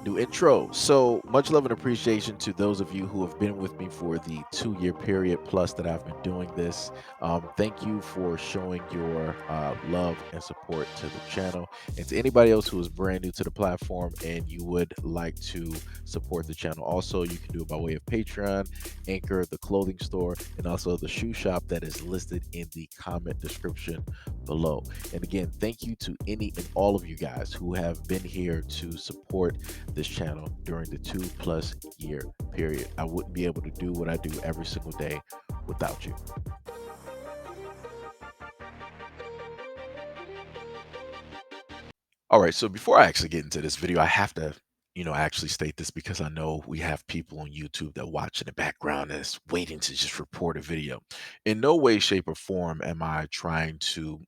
New intro. So much love and appreciation to those of you who have been with me for the 2 year period plus that I've been doing this. Thank you for showing your love and support to the channel. And to anybody else who is brand new to the platform and you would like to support the channel, also, you can do it by way of Patreon, Anchor, the clothing store, and also the shoe shop that is listed in the comment description below. And again, thank you to any and all of you guys who have been here to support this channel during the 2+ year period. I wouldn't be able to do what I do every single day without you. All right, so before I actually get into this video, I have to, actually state this because I know we have people on YouTube that watch in the background that's waiting to just report a video. In no way, shape, or form am I trying to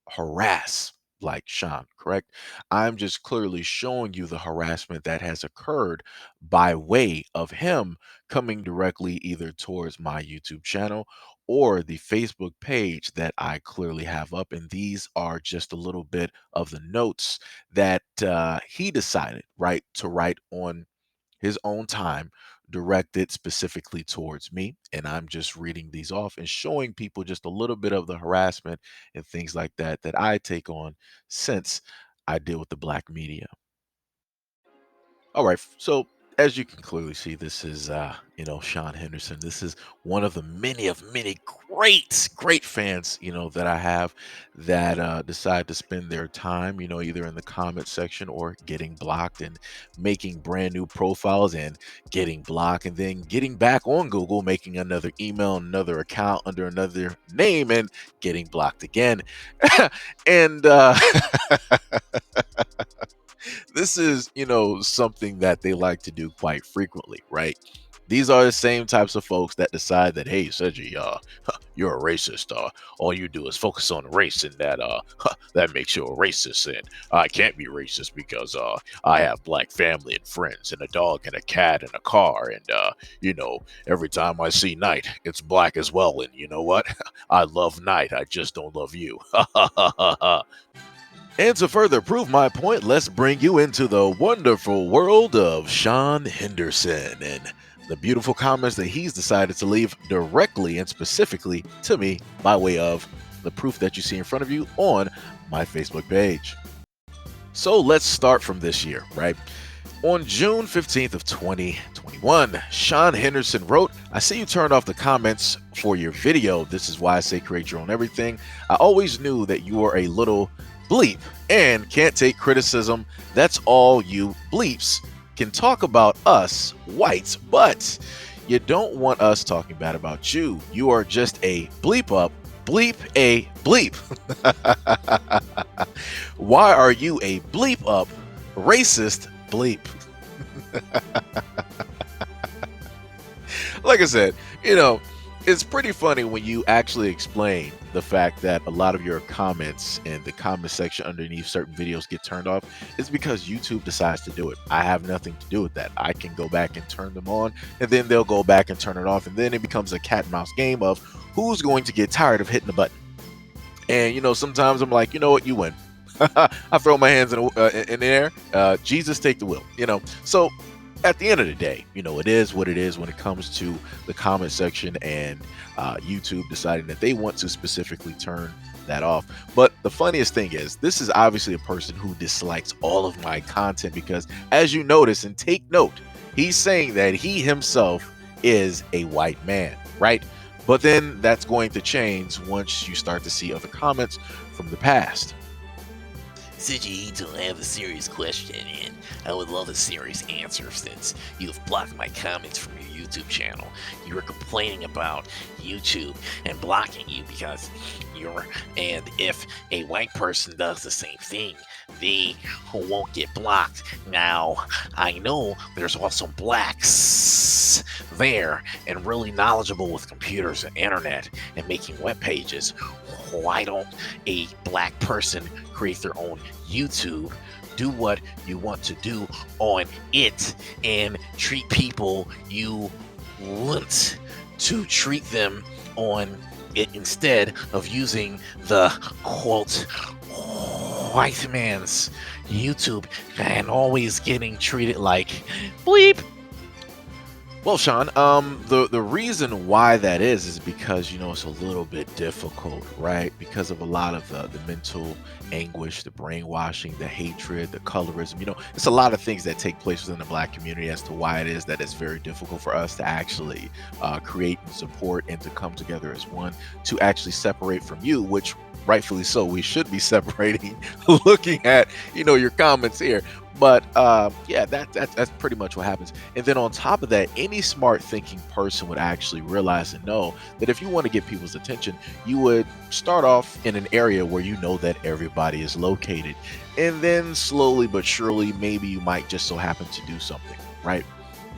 harass like Sean, correct? I'm just clearly showing you the harassment that has occurred by way of him coming directly either towards my YouTube channel or the Facebook page that I clearly have up. And these are just a little bit of the notes that he decided, right, to write on his own time, directed specifically towards me. And I'm just reading these off and showing people just a little bit of the harassment and things like that that I take on since I deal with the black media. All right. So as you can clearly see, this is Sean Henderson. This is one of the many great fans, that I have that decide to spend their time, either in the comment section or getting blocked and making brand new profiles and getting blocked and then getting back on Google, making another email, another account under another name and getting blocked again. and this is, something that they like to do quite frequently, right? These are the same types of folks that decide that, hey, Seiji, you're a racist. All you do is focus on race, and that that makes you a racist. And I can't be racist because I have black family and friends, and a dog and a cat and a car, and every time I see night, it's black as well. And you know what? I love night. I just don't love you. And to further prove my point, let's bring you into the wonderful world of Sean Henderson and the beautiful comments that he's decided to leave directly and specifically to me by way of the proof that you see in front of you on my Facebook page. So let's start from this year, right? On June 15th of 2021, Sean Henderson wrote, I see you turned off the comments for your video. This is why I say create your own everything. I always knew that you were a little bleep and can't take criticism. That's all you bleeps can talk about us whites, but you don't want us talking bad about you. You are just a bleep up, bleep a bleep. Why are you a bleep up, racist bleep? Like I said, it's pretty funny when you actually explain the fact that a lot of your comments in the comment section underneath certain videos get turned off. It's because YouTube decides to do it. I have nothing to do with that. I can go back and turn them on, and then they'll go back and turn it off, and then it becomes a cat and mouse game of who's going to get tired of hitting the button. And sometimes I'm like, you know what, you win. I throw my hands in the air. Jesus, take the wheel. So at the end of the day, it is what it is when it comes to the comment section and YouTube deciding that they want to specifically turn that off. But the funniest thing is, this is obviously a person who dislikes all of my content because, as you notice and take note, he's saying that he himself is a white man, right? But then that's going to change once you start to see other comments from the past. SEIJIHITO, I have a serious question, and I would love a serious answer since you've blocked my comments from your YouTube channel. You were complaining about YouTube and blocking you because and if a white person does the same thing, they won't get blocked. Now, I know there's also blacks there and really knowledgeable with computers and internet and making web pages. Why don't a black person create their own YouTube, do what you want to do on it, and treat people you want to treat them on it instead of using the quote white man's YouTube and always getting treated like bleep. Well, Sean, the reason why that is because it's a little bit difficult, right? Because of a lot of the mental anguish, the brainwashing, the hatred, the colorism. It's a lot of things that take place within the Black community as to why it is that it's very difficult for us to actually create and support and to come together as one to actually separate from you, which rightfully so we should be separating. Looking at your comments here. But yeah, that's pretty much what happens. And then on top of that, any smart thinking person would actually realize and know that if you want to get people's attention, you would start off in an area where you know that everybody is located. And then slowly but surely, maybe you might just so happen to do something, right?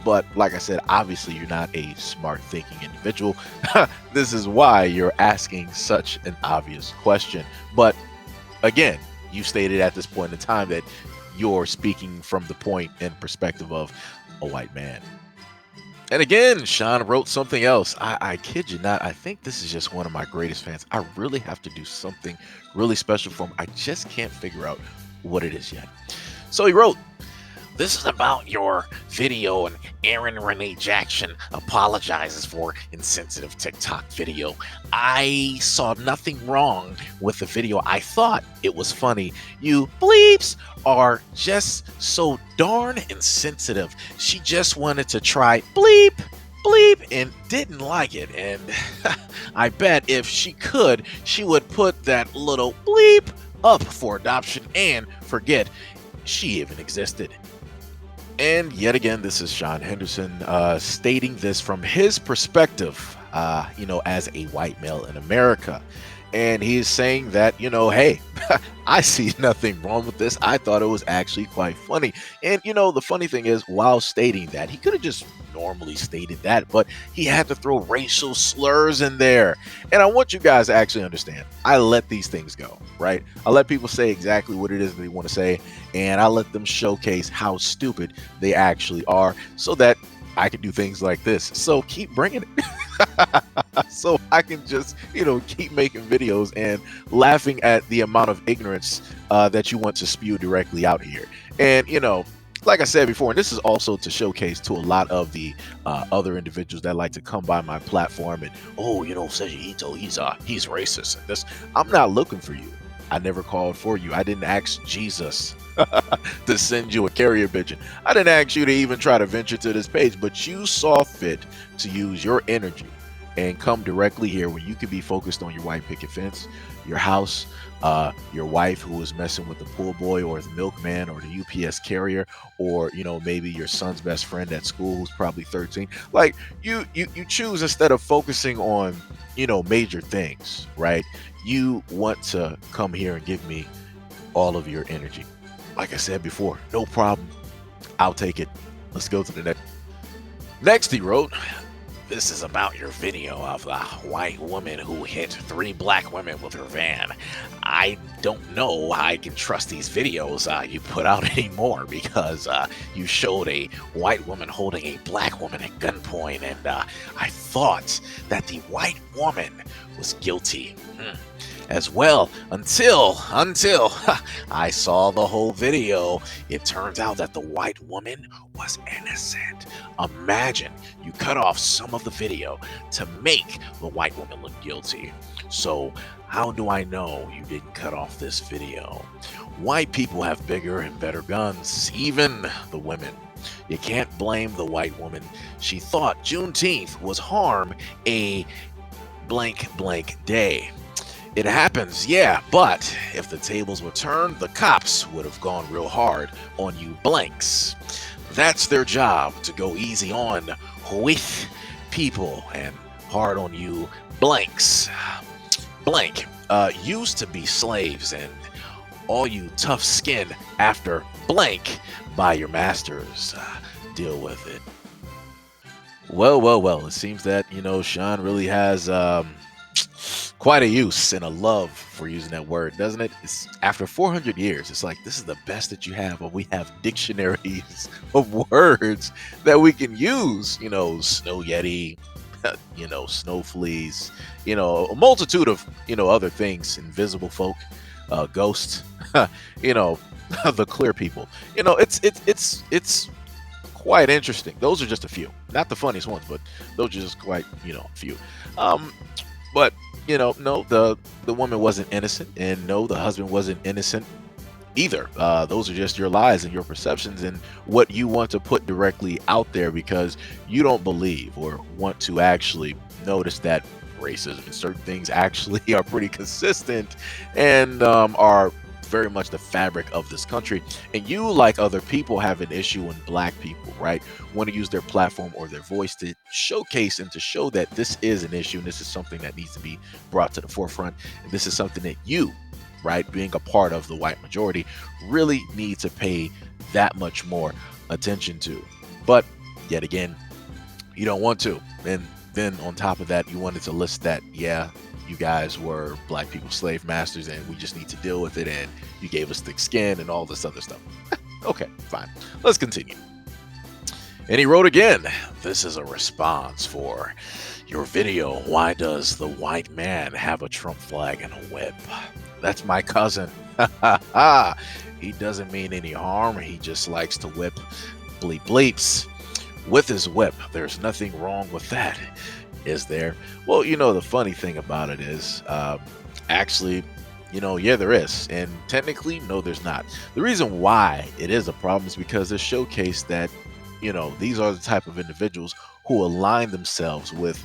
But like I said, obviously you're not a smart thinking individual. This is why you're asking such an obvious question. But again, you stated at this point in time that you're speaking from the point and perspective of a white man. And again, Sean wrote something else. I kid you not. I think this is just one of my greatest fans. I really have to do something really special for him. I just can't figure out what it is yet. So he wrote, This is about your video, and Aaron Renee Jackson apologizes for insensitive TikTok video. I saw nothing wrong with the video. I thought it was funny. You bleeps are just so darn insensitive. She just wanted to try bleep, bleep, and didn't like it. And I bet if she could, she would put that little bleep up for adoption and forget she even existed. And yet again, this is Sean Henderson stating this from his perspective, as a white male in America. And he's saying that, hey, I see nothing wrong with this. I thought it was actually quite funny. And, the funny thing is, while stating that, he could have just normally stated that, but he had to throw racial slurs in there. And I want you guys to actually understand, I let these things go, right? I let people say exactly what it is they want to say, and I let them showcase how stupid they actually are so that I can do things like this. So keep bringing it. So I can just, keep making videos and laughing at the amount of ignorance that you want to spew directly out here. And, like I said before, and this is also to showcase to a lot of the other individuals that like to come by my platform and, SEIJIHITO, he's racist. And this, I'm not looking for you. I never called for you. I didn't ask Jesus to send you a carrier pigeon. I didn't ask you to even try to venture to this page, but you saw fit to use your energy and come directly here when you could be focused on your white picket fence, your house, your wife who was messing with the pool boy or the milkman or the UPS carrier, or maybe your son's best friend at school who's probably 13. Like you choose, instead of focusing on major things, right? You want to come here and give me all of your energy. Like I said before, no problem. I'll take it. Let's go to the next. Next, he wrote, This is about your video of the white woman who hit 3 black women with her van. I don't know how I can trust these videos you put out anymore, because you showed a white woman holding a black woman at gunpoint, and I thought that the white woman was guilty as well until I saw the whole video. It turns out that the white woman was innocent. Imagine you cut off some of the video to make the white woman look guilty. So how do I know you didn't cut off this video? White people have bigger and better guns, even the women. You can't blame the white woman. She thought Juneteenth was harm a blank day. It happens, yeah, but if the tables were turned, the cops would have gone real hard on you blanks. That's their job, to go easy on with people and hard on you blanks. Blank used to be slaves, and all you tough skin after blank by your masters. Deal with it. Well, it seems that, Sean really has quite a use and a love for using that word, doesn't it? It's, after 400 years, it's like, this is the best that you have, but we have dictionaries of words that we can use, snow yeti, snow fleas, a multitude of, other things, invisible folk. ghosts, you know, the clear people. It's quite interesting. Those are just a few, not the funniest ones, but those are just quite few. Um, but no, the woman wasn't innocent, and no, the husband wasn't innocent either. Those are just your lies and your perceptions and what you want to put directly out there because you don't believe or want to actually notice that racism and certain things actually are pretty consistent and are very much the fabric of this country. And you, like other people, have an issue when black people, right, want to use their platform or their voice to showcase and to show that this is an issue and this is something that needs to be brought to the forefront. And this is something that you, right, being a part of the white majority, really need to pay that much more attention to. But yet again, you don't want to. And then on top of that, you wanted to list that, yeah, you guys were black people slave masters and we just need to deal with it. And you gave us thick skin and all this other stuff. Okay, fine. Let's continue. And he wrote again, this is a response for your video. Why does the white man have a Trump flag and a whip? That's my cousin. He doesn't mean any harm. He just likes to whip bleep bleeps with his whip. There's nothing wrong with that, is there? Well, the funny thing about it is, actually, yeah, there is. And technically, no, there's not. The reason why it is a problem is because it showcased that, these are the type of individuals who align themselves with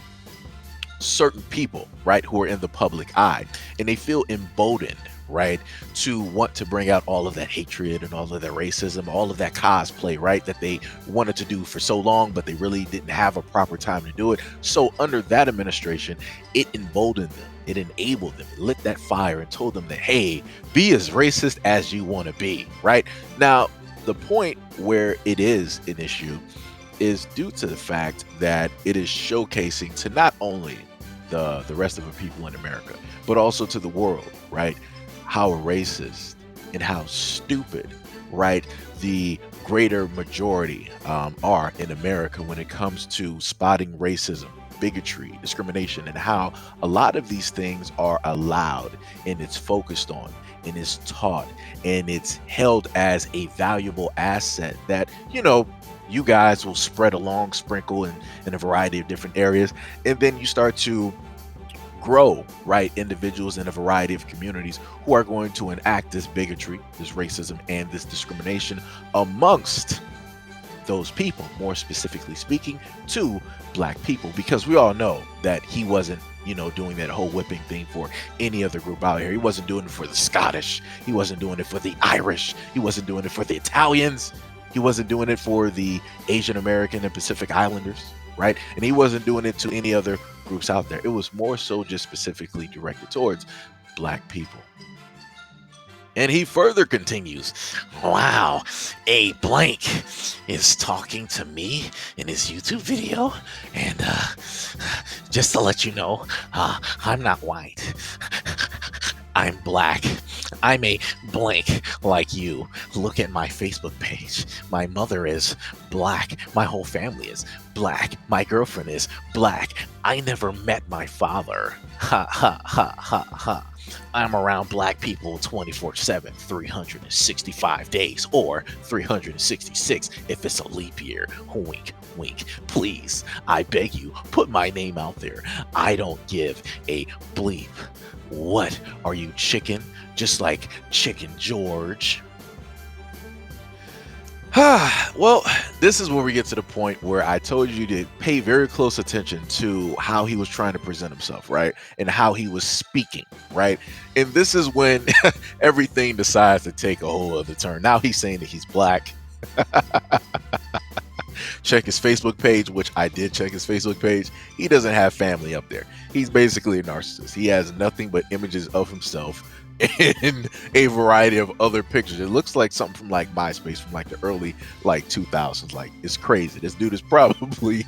certain people, right, who are in the public eye, and they feel emboldened, right, to want to bring out all of that hatred and all of that racism, all of that cosplay, right, that they wanted to do for so long, but they really didn't have a proper time to do it. So under that administration, it emboldened them, it enabled them, it lit that fire and told them that, hey, be as racist as you want to be, right? Now, the point where it is an issue is due to the fact that it is showcasing to not only the rest of the people in America, but also to the world, right, how racist and how stupid, right, the greater majority are in America when it comes to spotting racism, bigotry, discrimination, and how a lot of these things are allowed and it's focused on and it's taught and it's held as a valuable asset that, you guys will spread along, sprinkle in a variety of different areas. And then you start to grow, right, individuals in a variety of communities who are going to enact this bigotry, this racism, and this discrimination amongst those people, more specifically speaking to black people, because we all know that he wasn't doing that whole whipping thing for any other group out here. He wasn't doing it for the Scottish, he wasn't doing it for the Irish, he wasn't doing it for the Italians, he wasn't doing it for the Asian American and Pacific Islanders, right? And he wasn't doing it to any other groups out there. It was more so just specifically directed towards black people. And he further continues, wow, a blank is talking to me in his YouTube video. And just to let you know, I'm not white. I'm black. I'm a blank like you. Look at my Facebook page. My mother is black. My whole family is black. My girlfriend is black. I never met my father. Ha ha ha ha ha. I'm around black people 24/7, 365 days, or 366 if it's a leap year. Wink, wink. Please, I beg you, put my name out there. I don't give a bleep. What are you, chicken? Just like Chicken George. Well, this is where we get to the point where I told you to pay very close attention to how he was trying to present himself, right? And how he was speaking, right? And this is when everything decides to take a whole other turn. Now he's saying that he's black. Check his Facebook page, which I did check his Facebook page. He doesn't have family up there. He's basically a narcissist. He has nothing but images of himself in a variety of other pictures. It looks like something from like MySpace from like the early like 2000s. Like, it's crazy. This dude is probably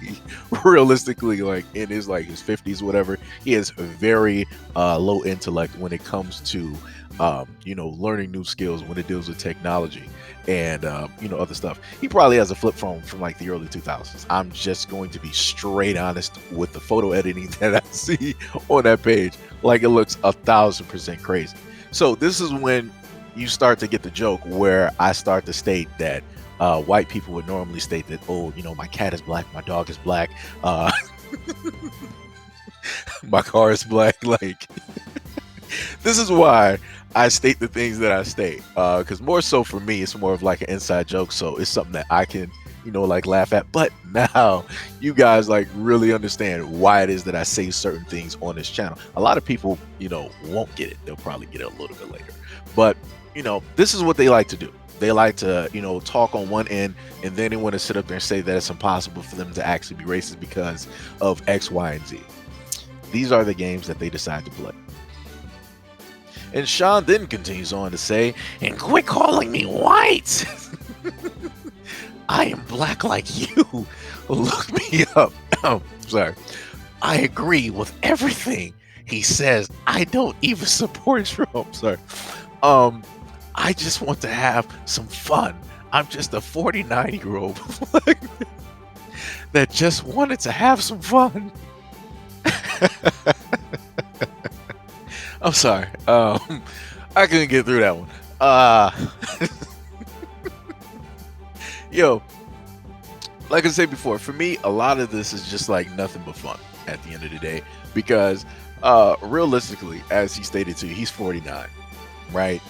realistically like in his 50s, whatever. He has very low intellect when it comes to learning new skills when it deals with technology and other stuff. He probably has a flip phone from like the early 2000s. I'm just going to be straight honest with the photo editing that I see on that page. Like, it looks 1000% crazy. So this is when you start to get the joke where I start to state that white people would normally state that, oh, my cat is black, my dog is black, uh, my car is black. Like, this is why I state the things that I state. Because more so for me, it's more of like an inside joke. So it's something that I can, like laugh at. But now you guys like really understand why it is that I say certain things on this channel. A lot of people, won't get it. They'll probably get it a little bit later. But, this is what they like to do. They like to, talk on one end, and then they want to sit up there and say that it's impossible for them to actually be racist because of X, Y, and Z. These are the games that they decide to play. And Sean then continues on to say, And quit calling me white. I am black like you. look me up. Oh, sorry. I agree with everything he says. I don't even support Trump. Sorry. Um, I just want to have some fun. I'm just a 49-year-old that just wanted to have some fun. I'm sorry. I couldn't get through that one. Yo, like I said before, for me, a lot of this is just like nothing but fun at the end of the day because, realistically, as he stated to you, he's 49, right?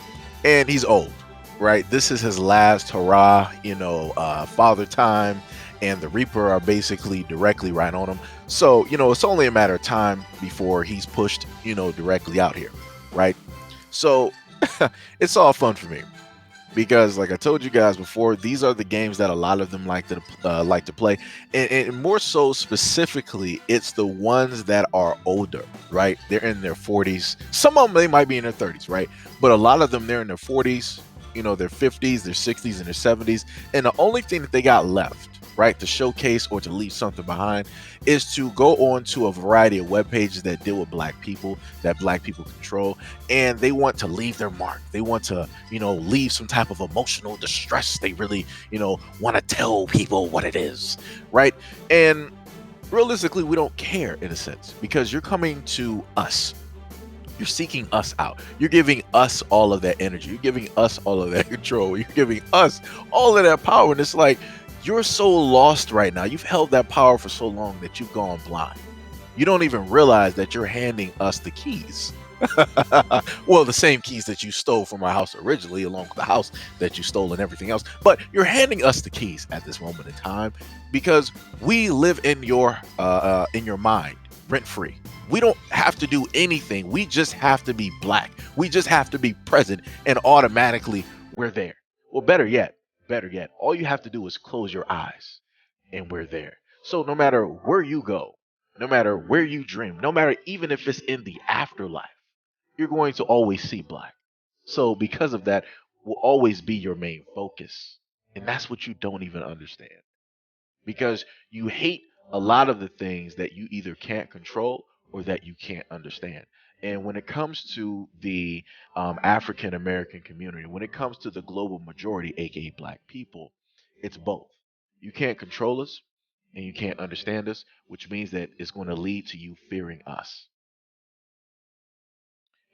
And he's old, right? This is his last hurrah, father time, and the Reaper are basically directly right on him. So, it's only a matter of time before he's pushed, directly out here, right? So, it's all fun for me because, like I told you guys before, these are the games that a lot of them like to play, and more so specifically, it's the ones that are older, right? They're in their 40s. Some of them they might be in their 30s, right? But a lot of them they're in their 40s, their 50s, their 60s, and their 70s, and the only thing that they got left, right, to showcase or to leave something behind is to go on to a variety of web pages that deal with black people that black people control, and they want to leave their mark. They want to, leave some type of emotional distress. They really, want to tell people what it is, right? And realistically, we don't care in a sense because you're coming to us. You're seeking us out. You're giving us all of that energy. You're giving us all of that control. You're giving us all of that power. And it's like, you're so lost right now. You've held that power for so long that you've gone blind. You don't even realize that you're handing us the keys. Well, the same keys that you stole from our house originally, along with the house that you stole and everything else. But you're handing us the keys at this moment in time because we live in your mind, rent free. We don't have to do anything. We just have to be black. We just have to be present, and automatically we're there. Well, better yet, all you have to do is close your eyes, and we're there. So no matter where you go, no matter where you dream, no matter even if it's in the afterlife, you're going to always see black. So because of that, will always be your main focus. And that's what you don't even understand. Because you hate a lot of the things that you either can't control or that you can't understand. And when it comes to the African American community, when it comes to the global majority, aka black people, it's both. You can't control us and you can't understand us, which means that it's going to lead to you fearing us.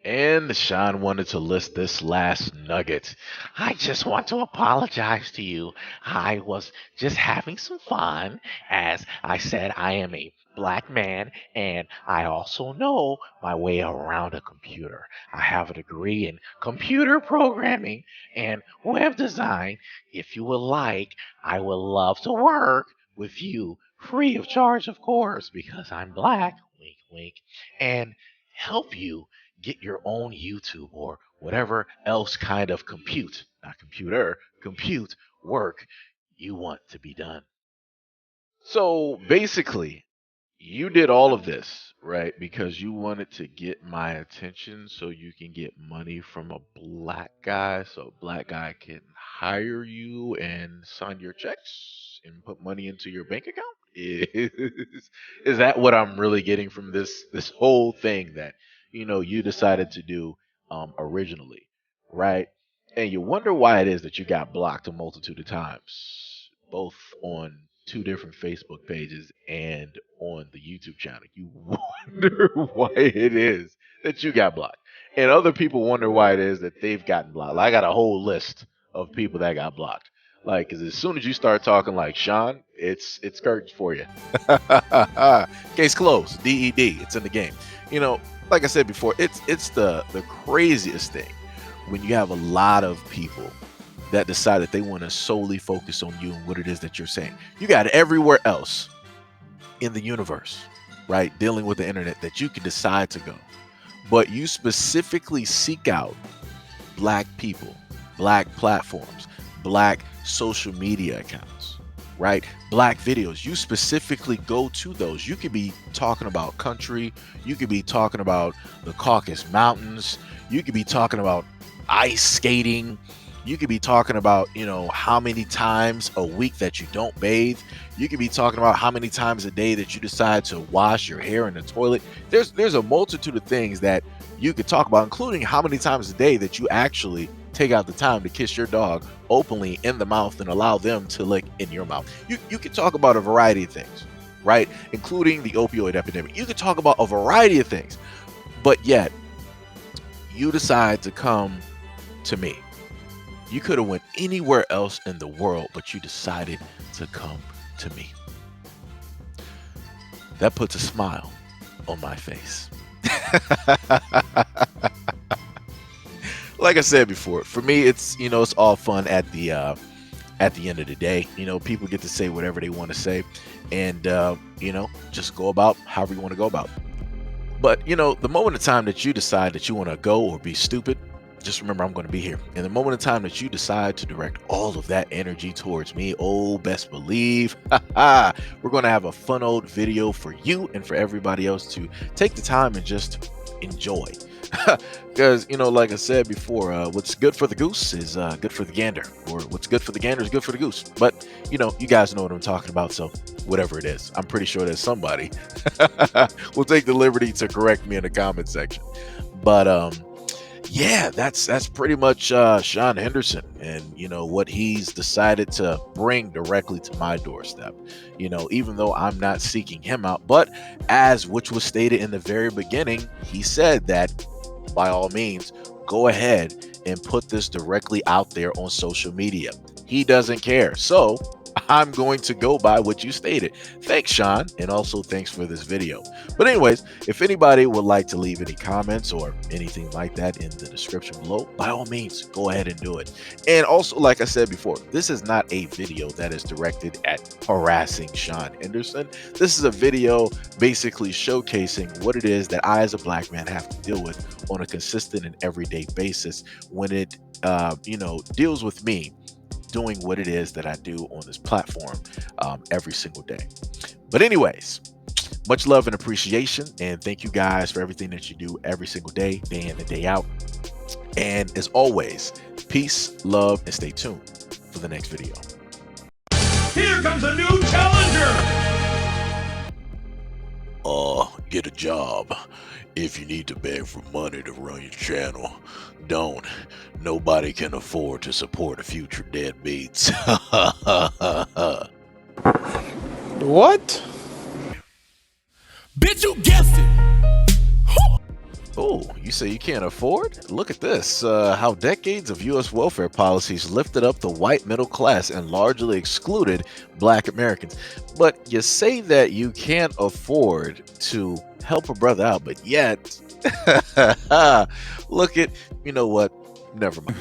And Sean wanted to list this last nugget. I just want to apologize to you. I was just having some fun. As I said, I am a black man and I also know my way around a computer. I have a degree in computer programming and web design. If you would like, I would love to work with you free of charge, of course, because I'm black, wink, wink, and help you get your own YouTube or whatever else kind of not computer, compute work you want to be done. So basically, you did all of this, right? Because you wanted to get my attention so you can get money from a black guy so a black guy can hire you and sign your checks and put money into your bank account? Is that what I'm really getting from this whole thing that you decided to do originally, right? And you wonder why it is that you got blocked a multitude of times, both on two different Facebook pages and on the YouTube channel. You wonder why it is that you got blocked. And other people wonder why it is that they've gotten blocked. Like, I got a whole list of people that got blocked. Like, because as soon as you start talking like Sean, it's curtains for you. Case closed. DED. It's in the game. You know, like I said before, it's the craziest thing when you have a lot of people that decide that they want to solely focus on you and what it is that you're saying. You got everywhere else in the universe, right, dealing with the internet that you can decide to go. But you specifically seek out black people, black platforms, black social media accounts, right? Black videos. You specifically go to those. You could be talking about country, you could be talking about the Caucasus Mountains, you could be talking about ice skating, you could be talking about, how many times a week that you don't bathe. You could be talking about how many times a day that you decide to wash your hair in the toilet. There's a multitude of things that you could talk about, including how many times a day that you actually take out the time to kiss your dog openly in the mouth and allow them to lick in your mouth. You could talk about a variety of things, right? Including the opioid epidemic. You could talk about a variety of things, but yet you decide to come to me. You could have went anywhere else in the world, but you decided to come to me. That puts a smile on my face. Like I said before, for me, it's all fun at the end of the day. People get to say whatever they want to say, and just go about however you want to go about. But the moment of time that you decide that you want to go or be stupid, just remember I'm going to be here. And the moment of time that you decide to direct all of that energy towards me, oh, best believe, we're going to have a fun old video for you and for everybody else to take the time and just enjoy. Because, like I said before, what's good for the goose is good for the gander, or what's good for the gander is good for the goose. But, you guys know what I'm talking about. So whatever it is, I'm pretty sure that somebody will take the liberty to correct me in the comment section. But, yeah, that's pretty much Sean Henderson and what he's decided to bring directly to my doorstep. Even though I'm not seeking him out, but as which was stated in the very beginning, he said that by all means, go ahead and put this directly out there on social media. He doesn't care. So I'm going to go by what you stated. Thanks, Sean, and also thanks for this video. But anyways, if anybody would like to leave any comments or anything like that in the description below, by all means, go ahead and do it. And also, like I said before, this is not a video that is directed at harassing Sean Henderson. This is a video basically showcasing what it is that I as a black man have to deal with on a consistent and everyday basis when it deals with me doing what it is that I do on this platform every single day. But anyways, much love and appreciation, and thank you guys for everything that you do every single day in and day out. And as always, peace, love, and stay tuned for the next video. Here comes a new challenger! Get a job. If you need to beg for money to run your channel, don't. Nobody can afford to support a future deadbeats. What? Bitch, you guessed it! Oh, you say you can't afford? Look at this. How decades of U.S. welfare policies lifted up the white middle class and largely excluded black Americans. But you say that you can't afford to help a brother out, but yet, look at, you know what? Never mind.